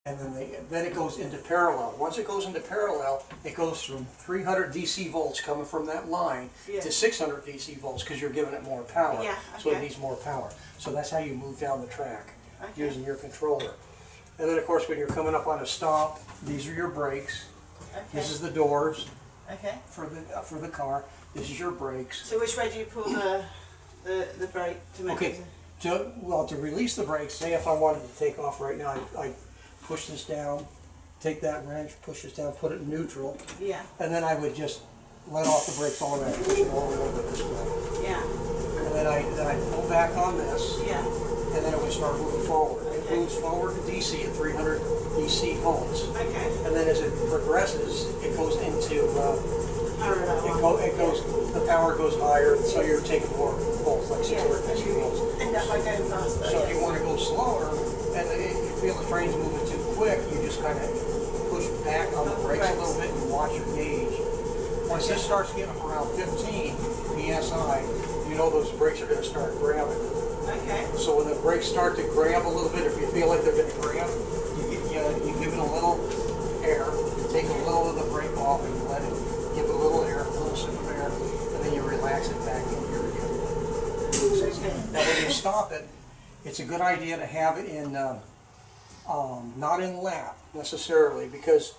and then it goes into parallel. Once it goes into parallel, it goes from 300 DC volts coming from that line to 600 DC volts because you're giving it more power. Yeah, okay. So it needs more power. So that's how you move down the track using your controller. And then of course when you're coming up on a stop, these are your brakes. Okay. This is the doors for the car. This is your brakes. So which way do you pull the brake to make it? To release the brakes, say if I wanted to take off right now, I push this down, take that wrench, push this down, put it in neutral. Yeah. And then I would just let off the brakes all around, push it all the way over this way. Yeah. And then I pull back on this. Yeah. And then it would start moving forward. It moves forward to DC at 300 DC volts. Okay. And then as it progresses, it goes into the power goes higher, so you're taking more volts, like 600 DC volts. End up by going faster. So if you want to go slower, and you feel the train's moving too quick, you just kind of push back on the brakes a little bit and watch your gauge. Once this starts getting up around 15 PSI, you know those brakes are going to start grabbing. Okay. So when the brakes start to grab a little bit, if you feel like they're going to grab, you give it a little air, take a little of the brake off and let it give it a little air, a little sip of air, and then you relax it back in here again. Now when you stop it, it's a good idea to have it in, not in lap necessarily, because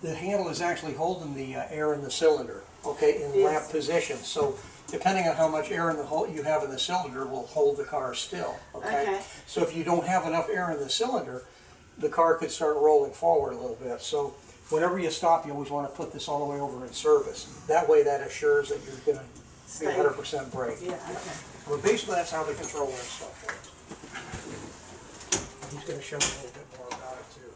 the handle is actually holding the air in the cylinder, okay, in lap position. So depending on how much air in the hole you have in the cylinder will hold the car still, okay? So if you don't have enough air in the cylinder, the car could start rolling forward a little bit. So whenever you stop, you always want to put this all the way over in service. That way that assures that you're going to be 100% brake. Yeah, okay. Well, basically that's how the controller and stuff works. He's going to show you a little bit more about it too.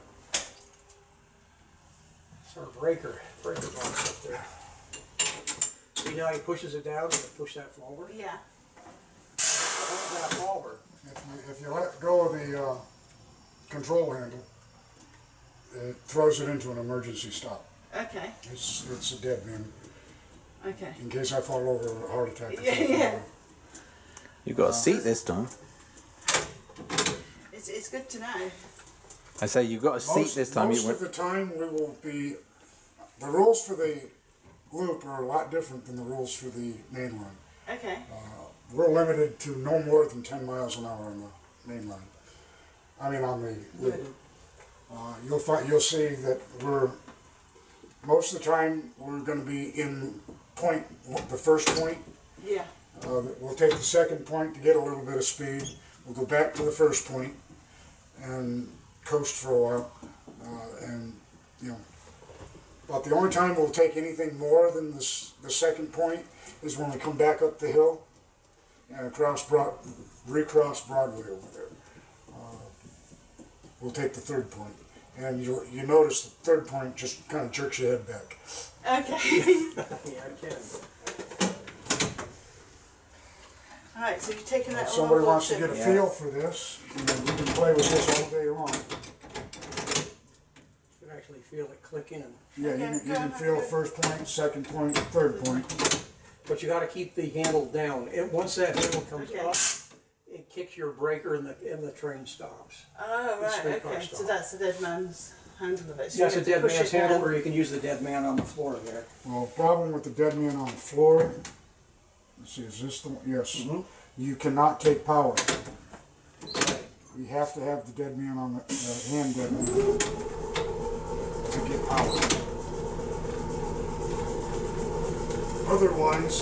So our breaker box up there. See now he pushes it down and you push that forward? Yeah. Hold that forward. If you let go of the control handle, it throws it into an emergency stop. Okay. It's a dead man. Okay. In case I fall over a heart attack. Yeah. You got a seat this time. It's good to know. I say you got a seat this time. Most of the time we will be, the rules for the loop are a lot different than the rules for the main line. Okay. We're limited to no more than 10 miles an hour on the main line. I mean on the loop. You'll see that most of the time we're going to be in the first point. Yeah. We'll take the second point to get a little bit of speed. We'll go back to the first point and coast for a while. But the only time we'll take anything more than the second point is when we come back up the hill and recross Broadway over there. We'll take the third point. And you notice the third point just kind of jerks your head back. Okay. Yeah, I can. Alright, so you've taken that If all somebody on wants to board get a feel for this, we can play with this all day long. You can actually feel it click in. Yeah, you can feel first point, second point, third point. But you got to keep the handle down. Once that handle comes up, it kicks your breaker and the train stops. Oh, right, okay. So that's the dead man's handle of it. So that's a dead man's handle, or you can use the dead man on the floor there. Well, problem with the dead man on the floor, let's see, is this the one? Yes. Mm-hmm. You cannot take power. You have to have the dead man on the hand dead man to get power. Otherwise,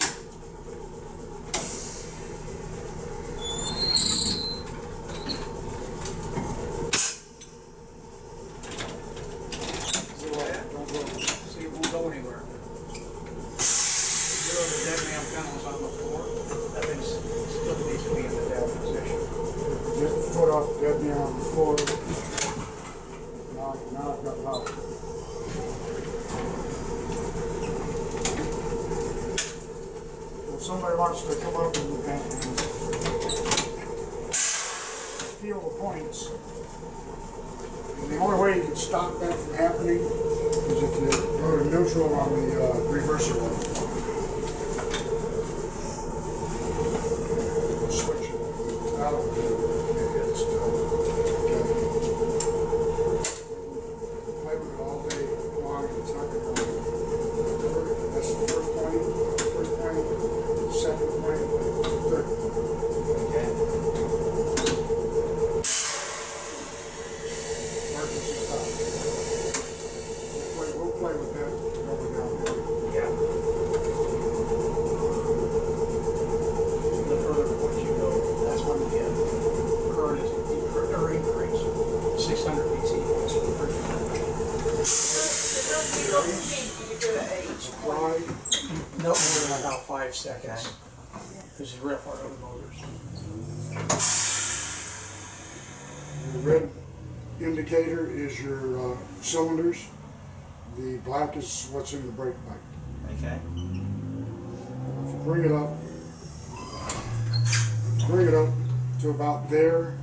See, it won't go anywhere. The dead man pedals on the floor. That thing still needs to be in the down position. get the foot off the dead man on the floor. Now I've got power. If somebody wants to come up and feel the points, and the only way you can stop that from happening is if you go to neutral on the reverser one. Switch it out of the play with that going down. Yeah. The further point you go, that's when the current is increase. 600 BC. Why? No more than about 5 seconds. This is real part of the motors. The red indicator is your cylinders. The black is what's in the brake pipe. Okay. If you bring it up to about there,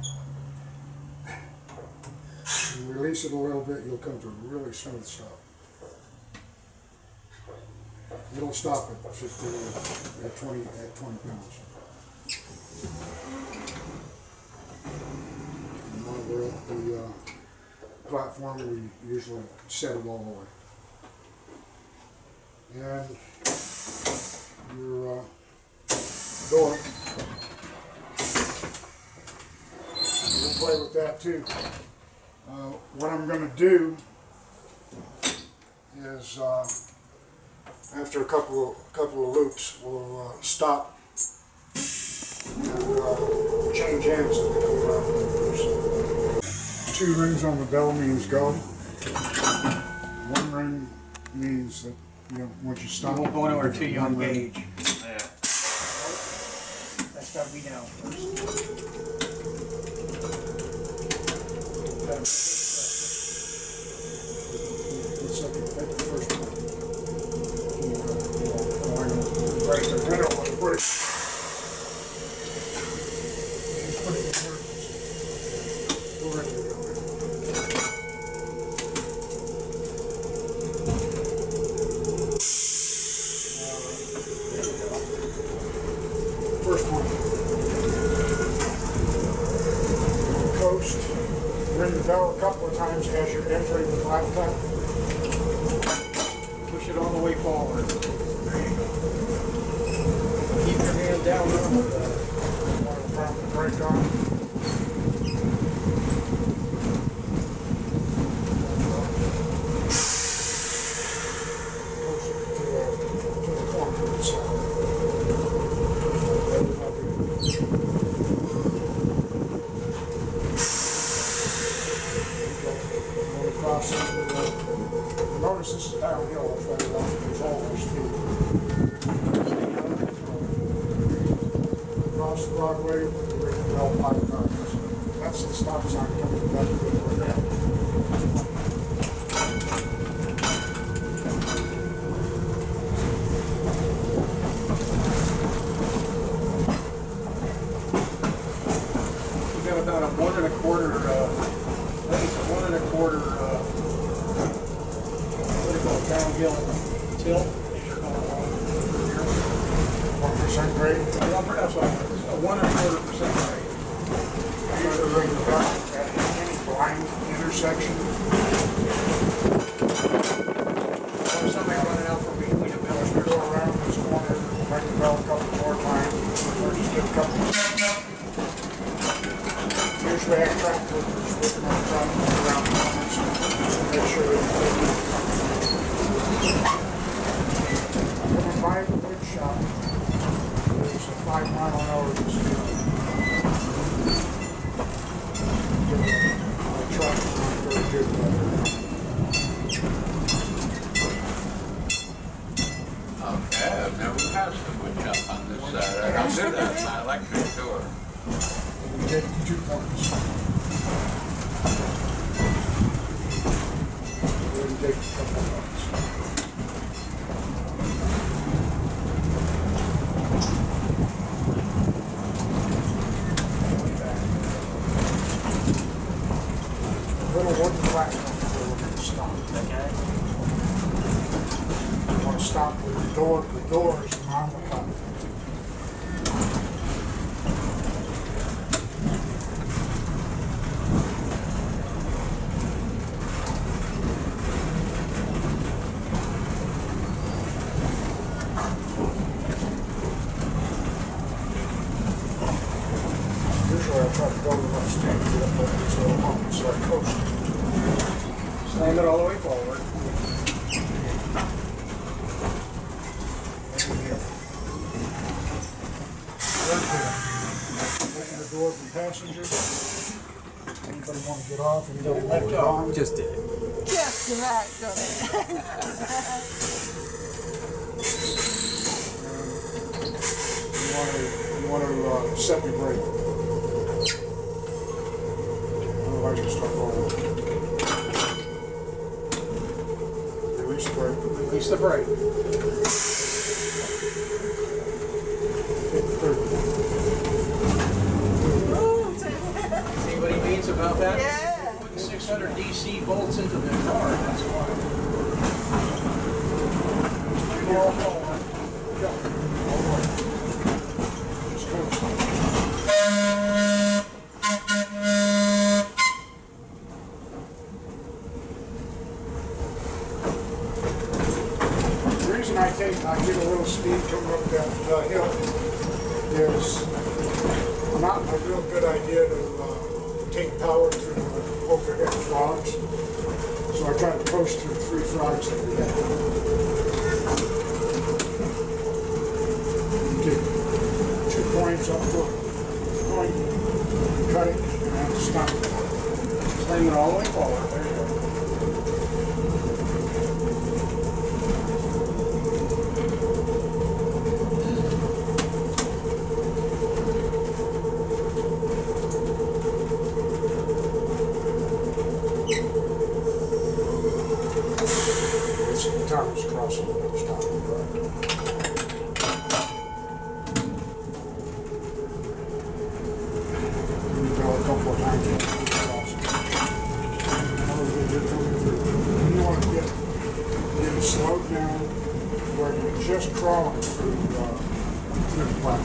and release it a little bit, you'll come to a really smooth stop. It'll stop at 15, at 20 pounds. And while we're at the platform, we usually set it all the way. And your door. We'll play with that too. What I'm going to do is, after a couple of loops, we'll stop and change ends. 2 rings on the bell means go. 1 ring means that, you know, once you stop. You won't go anywhere till you 1 ring. engage. Yeah. That's got to be down first. Take the first one. Right, the middle one. Put it. Just put it in here. Go right there. First one. Coast. Ring the bell a couple of times as you're entering the blacktop. Push it all the way forward. There you go. Keep your hand down on the brake on. To the corner of the side. Notice this is downhill, it's very long, control our speed. Across the Broadway, we're going to go 5 times. That's the stop sign coming back to the way. We've got about a 1 1/4, I think it's a 1 1/4 downhill tilt as you're going along here. 1% grade. That's right. A 1 1/4% grade. I usually bring the back at any blind intersection. Or somebody running out from between the As we go around this corner, ring the bell a couple more times, or just get a couple. Usually have track workers working on around corners to make sure that coming by the wood shop, there's a 5-mile-an-hour speed. The truck is not very good weather. Okay, I've never passed the wood shop on this side. I don't do that in my electric tour. We get 2 points. We'll take a couple of points. Little wooden platform where we're going to stop. Okay. We want to stop with the doors on the platform. Usually I try to go enough speed to get up on these little humps like coasting. Slam it all the way forward. Open the door for passengers. Anybody want to get off? Anybody want to get on? Just did it. Just about got it. You want to set the brake. Otherwise you start rolling. Release the brake. Release the brake. Hit the third. See what he means about that? Yeah. Putting 600 DC volts into the car, that's why. All forward. Go. All the way. Just go. The reason I get a little speed coming up that hill is not a real good idea to take power through overhead frogs. So I try to push through 3 frogs that we have. Take 2 points up to a point, cut it, and I have to stop it. Sling it all the way forward. There you go. The tires crossing the stop. You go a couple of times. You want to get it slowed down where you're just crawling through the platform.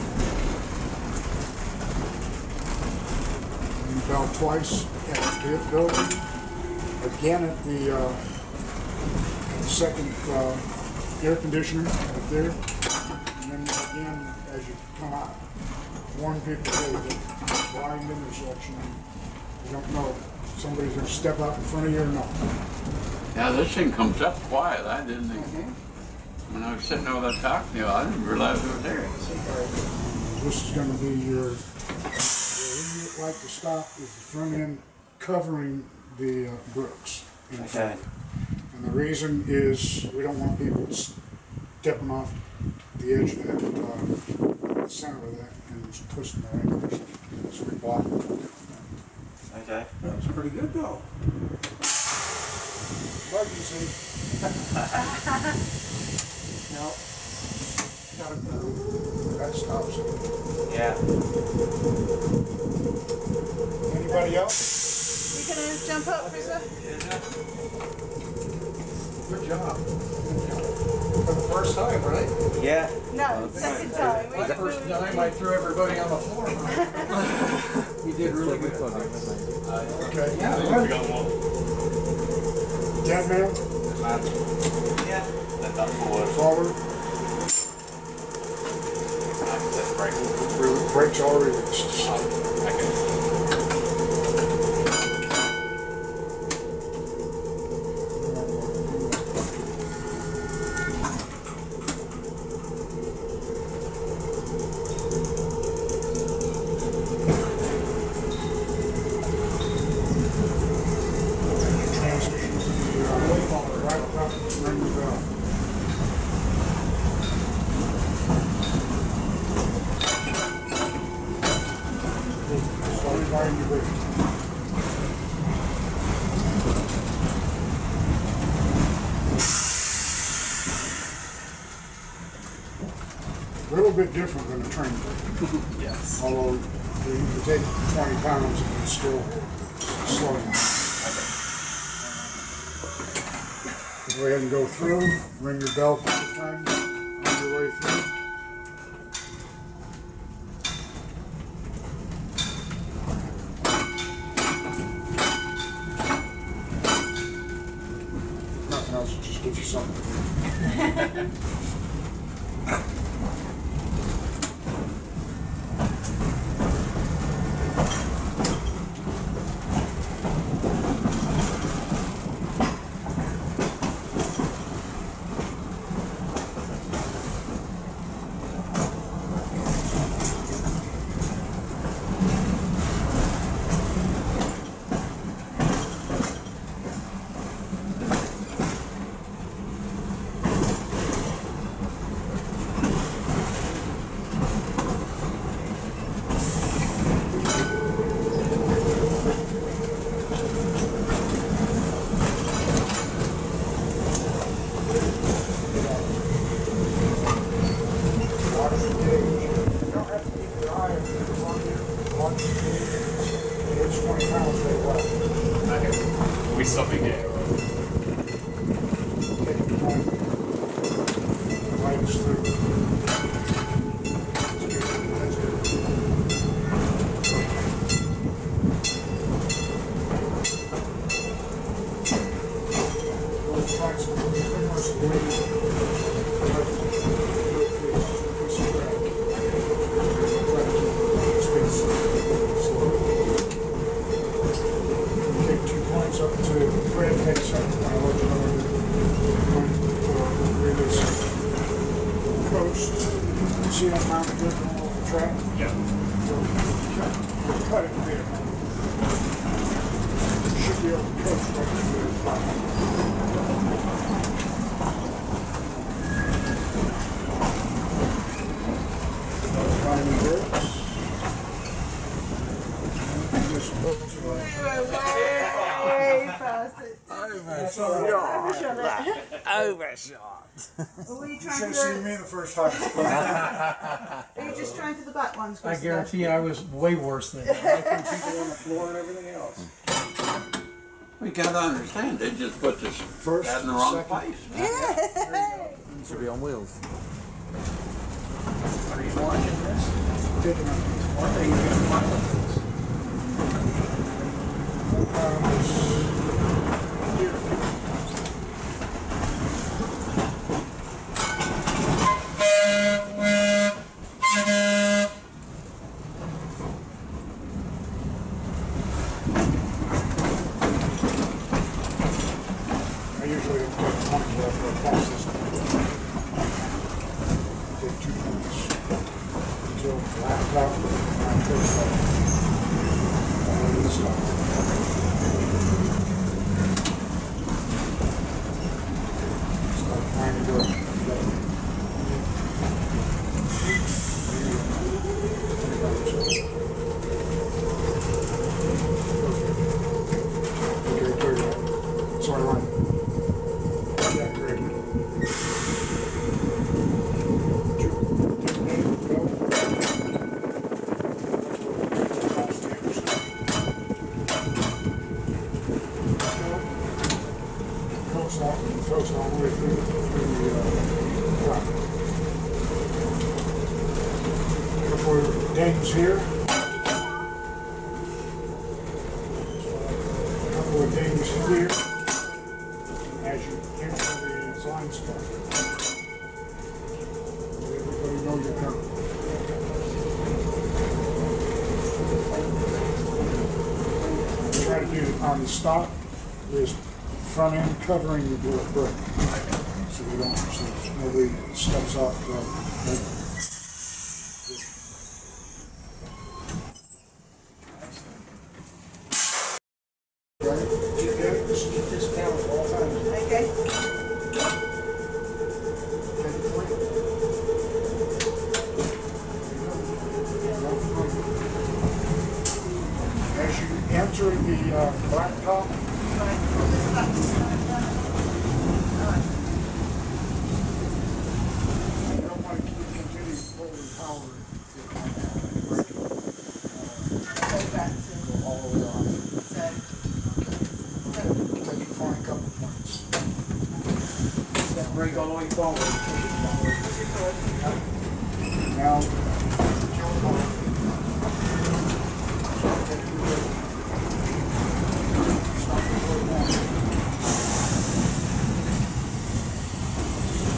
You belt twice at the building, again at the second air conditioner right there, and then again as you come out. Warn people that it's a blind intersection. You don't know if somebody's going to step out in front of you or not. Yeah, this thing comes up quiet. I didn't think. When I was sitting over there talking to you, I didn't realize it was there. This is going to be your, where you like to stop is the front end covering the brooks. Okay. And the reason is we don't want people stepping off the edge of that, the center of that, and just twisting their ankles. So we block it. Okay. That's pretty good though. Bug you see. No. That stops it. Yeah. Anybody else? You gonna jump up, Rizzo? Good job. For the first time, right? Yeah. No, second time. The first time I threw everybody on the floor. You did really good. Okay. Yeah. Dead man? Yeah. Forward. Forward. Brakes all released. A little bit different than a train brake. Yes. Although you can take 20 pounds and it's still slow down. Go ahead and go through, ring your bell 5 times on your way through. Nothing else, it just gives you something. Take the point. Right through. That's good. Those points are pretty much the way take 2 points up to Red Car Trolley. I'll let you know when you're release coast. See that mountain good on the track? Yeah. We'll cut it there. Should be able to coast right through the bottom. Climbing bricks. Way past it. That's all right. Overshot. Were you trying Should to have seen me the first time. Are you just trying to the back ones, I Christopher? guarantee I was way worse than that. I threw people on the floor and everything else. We gotta understand, they just put this First, hat in the wrong second. place. Should be on wheels. Are you watching this? Taking up. One day you're gonna find this. Here. I usually don't take 20 left or pass this one. Take 2 points until the laptop and I push that. And then this one. Start trying to do it. Okay, clear that. Sorry, Ryan. Yeah, great. Coast all the way through the traffic. Couple of dings here. Couple of dings here. As you enter the blind spot. Everybody know you're coming. Try to do on the stop is front end covering the brake, so we don't, so nobody steps off the. Right? Just keep this down at all times. Okay. As you enter the blacktop, Right. Pull this back to the side down. Alright. you don't want to continue holding power Go back to. go all the way off. So. Take your point, couple points. That brake all the way forward. Now, kill the point.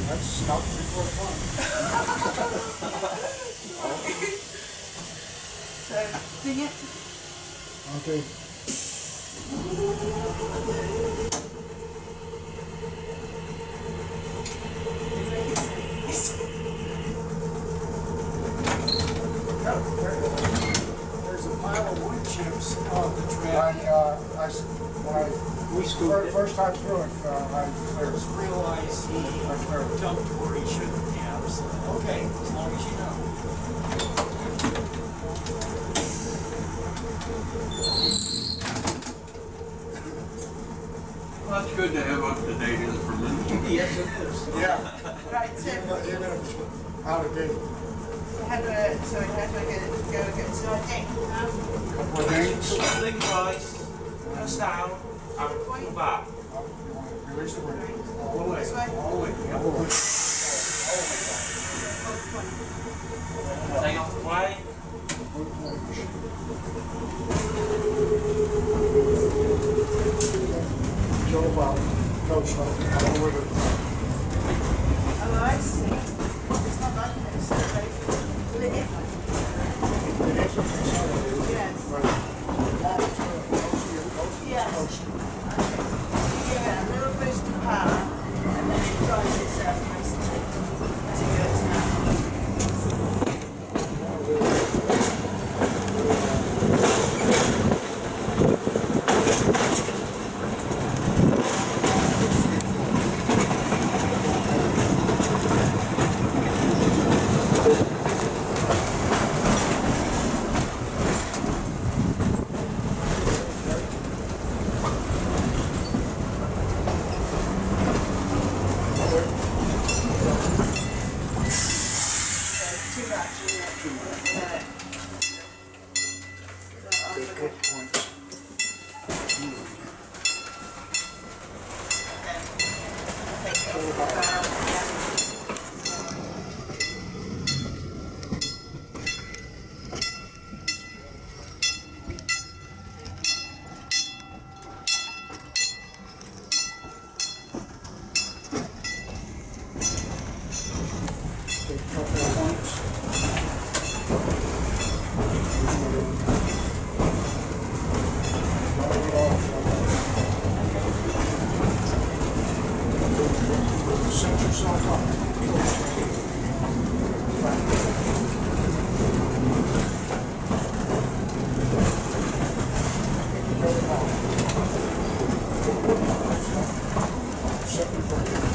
That's stop before the point. So, ding it. Okay. There's a pile of wood chips on the track. First time through it, I Just realize he dumped where he shouldn't have. So, okay, as long as you know. Well, that's good to have up-to-date information. Yes, it is. yeah, Right, so, even if it's out of date. how do I get it to go again? So I think, Couple of dings. Think twice, press down, and pull back. Release the brake. All the way. This way? All the way. Yeah. All the way. Take off the way. Go about, go slow, all the way to Oh, I see. It's not like this. Well, it is like this. Yes. Yes. Yeah, a little boost of power, and then it drives itself basically as it goes now. Too much, isn't it? Yeah. good points. Take a couple of points. Set yourself up. Set your brake.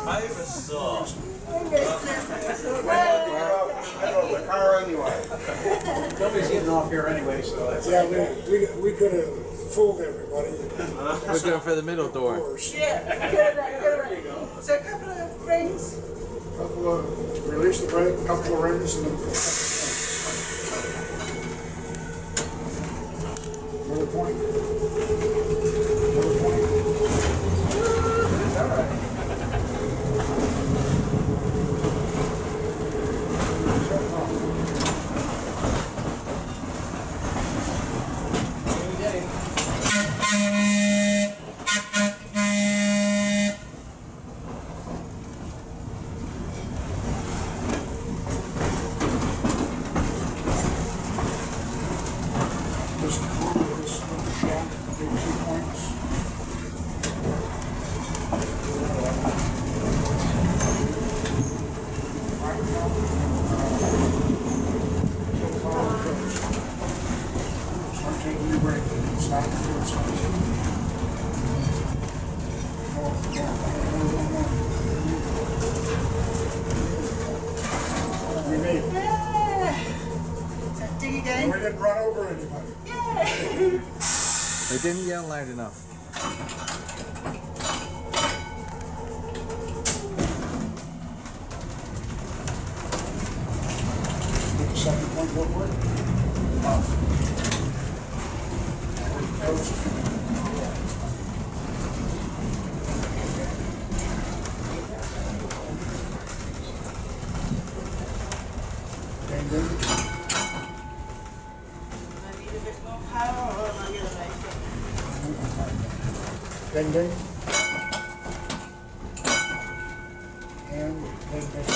Oversaw. The car anyway. Nobody's getting off here anyway, so that's. Yeah, we could have fooled everybody. We're going for the middle door. Yeah, good, right. So a couple of rings. Release the brake, couple of rings, and then another point. Another point. All right. Just corner this shaft, big 2 points. Right now, start taking your brake. Stop the fuel start. We made it. Yeah. So dig And again. we didn't run over anybody. Yay. They didn't yell loud enough. Make a second point real quick. Off. Coast. Ding ding. I need a bit more power, or am I going to make it? Ding ding. And ding ding.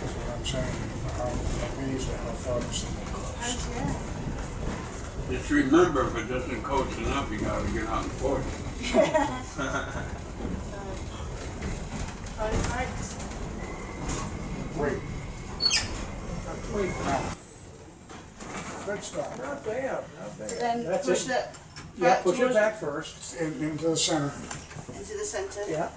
That's what I'm saying. I'm amazed at how far this thing goes. Yeah. Just remember, if it doesn't coach enough, you gotta get on the porch. Wait. Wait now. Good start. Not bad, not bad. Then That's push it. that Yeah, back push it towards- back first. Into the center. into the centre. Yeah.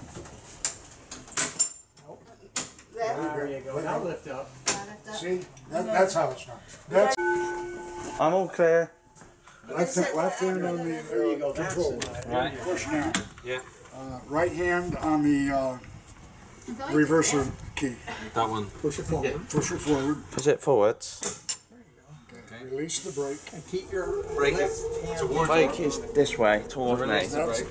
There. There you go. Now lift up. And lift up. See? That's how it's done. That's I'm all clear. left hand on the There you go. That's control. it. Right. Push down. Yeah. Right hand on the reverser key. That one. Push it forward. Push it forward. Push it forwards. Okay. Release the brake. And keep your Brake it left hand towards Brake is this way, towards me. This is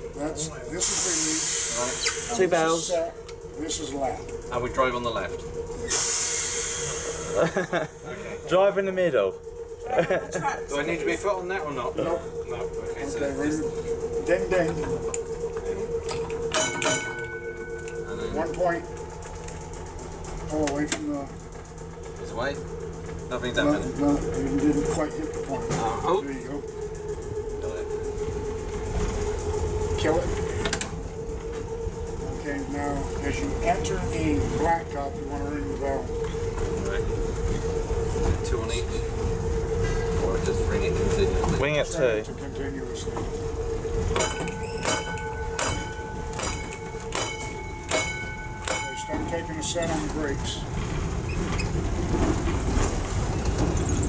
release. Two bells. Set. This is left. And we drive on the left. Drive in the middle. Do I need to be a foot on that or not? Nope. No. Okay, so Okay, this, ding ding. and then 1 point. Pull away from the. this way. Nothing's No, happening. no, you didn't quite hit the point. Oh. There you go. Got it. Kill it. Okay, now as you enter the blacktop, you want to ring the bell. Right. 2 on each. Or just ring it continuously. Wing it Set it too. to continuously. Okay, start taking a set on the brakes.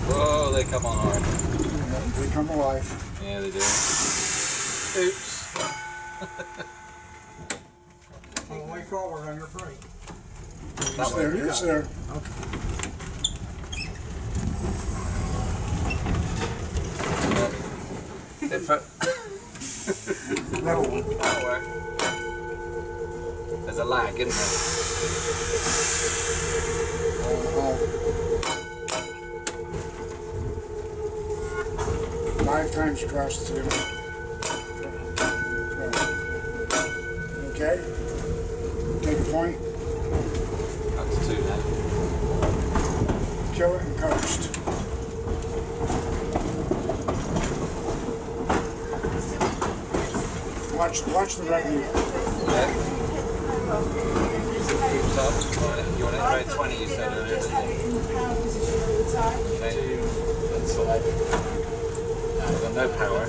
Whoa, they come on hard. They come alive. Yeah, they do. Oops. all the way forward on your brake. It's there, it's there. That'll work. That'll work. There's a lag, isn't there? Five times across the table. Okay. Take a point, That's 2 now. kill it, and coast. Watch the red meter. Yeah. Keeps up. You want it to go 20, you said earlier, didn't you? Okay. Inside. No, we've got no power.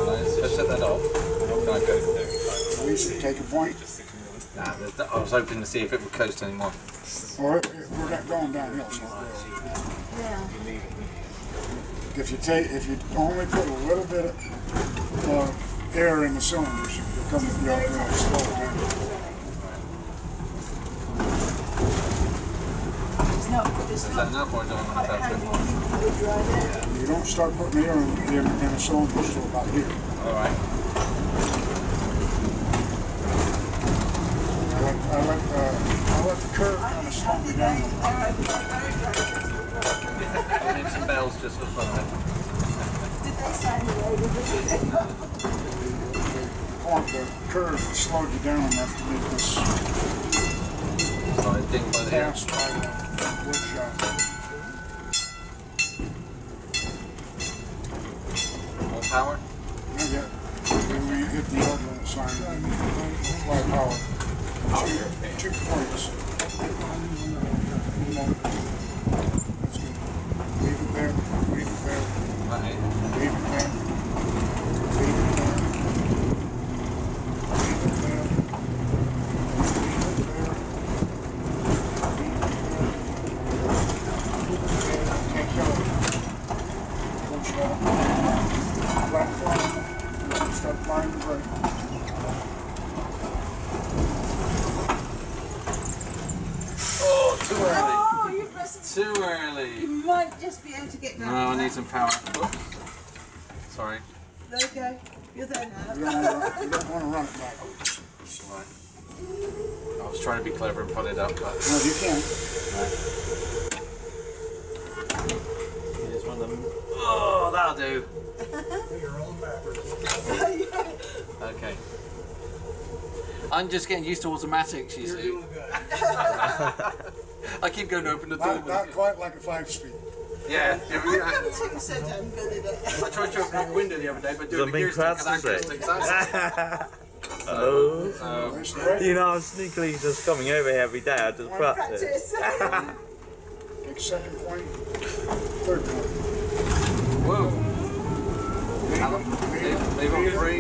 Let's set that off. What can I go to? Release it, take a point. Nah, I was hoping to see if it would coast anymore. Or we're not going downhill. So if you only put a little bit of air in the cylinders, you'll come slow down. Is that enough or do I want to have a bit more? You don't start putting air in the cylinders till about here. Alright. I let the curve kind of slow me down. I need some bells just for fun. The curve slowed you down enough to make this So I ding by the pass by the wood shop. More power? Not yet. When we hit the ordinance sign, apply power. 2 points. That's good. Leave it there. Leave it there. Right. Leave it there. Leave it there. Start flying the brake. Oh, too early. Oh, you must. Too early. You might just be able to get down. No, I need some power. Oh. Sorry. Okay, you're there now. You don't want to run it backwards. Right. I was trying to be clever and put it up, but No, you can't. here's one of them. Oh, that'll do. You're rolling backwards. Okay. I'm just getting used to automatics, you You're see. doing good. I keep going to open the door. Not quite like a 5-speed. Yeah. I'm not too so damn good at it. I tried to open the window the other day, but doing the Something gear stick and that gear crashes stick. Oh. There's the brake. You know, I'm sneakily just coming over here every day. I just practice. Practice. Take second point, third point. Whoa. Leave on free.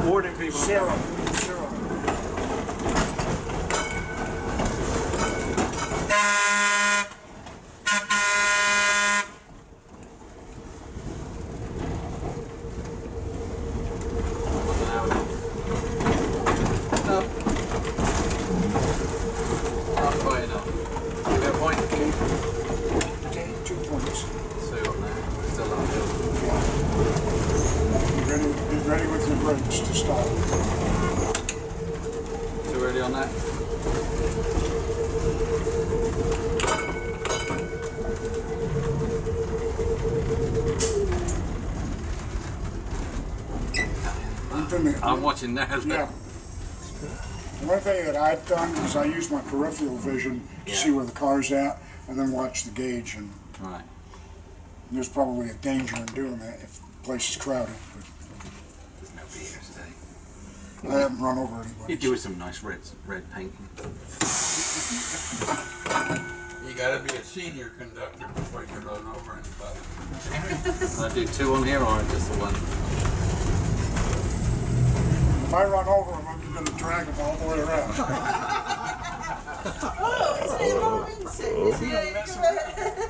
Warning people. Zero. on that? One thing that- I'm watching now. Yeah. One thing that I've done is I use my peripheral vision to see where the car's at and then watch the gauge, and Right. there's probably a danger in doing that if the place is crowded. There's nobody here today. But I haven't run over anybody. You do with some nice red painting. You gotta be a senior conductor before you can run over anybody. I do 2 on here or just the 1? If I run over them, I'm going to drag them all the way around. Oh, it's an involving sickness. Yeah, you go ahead.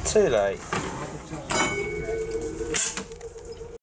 Too late.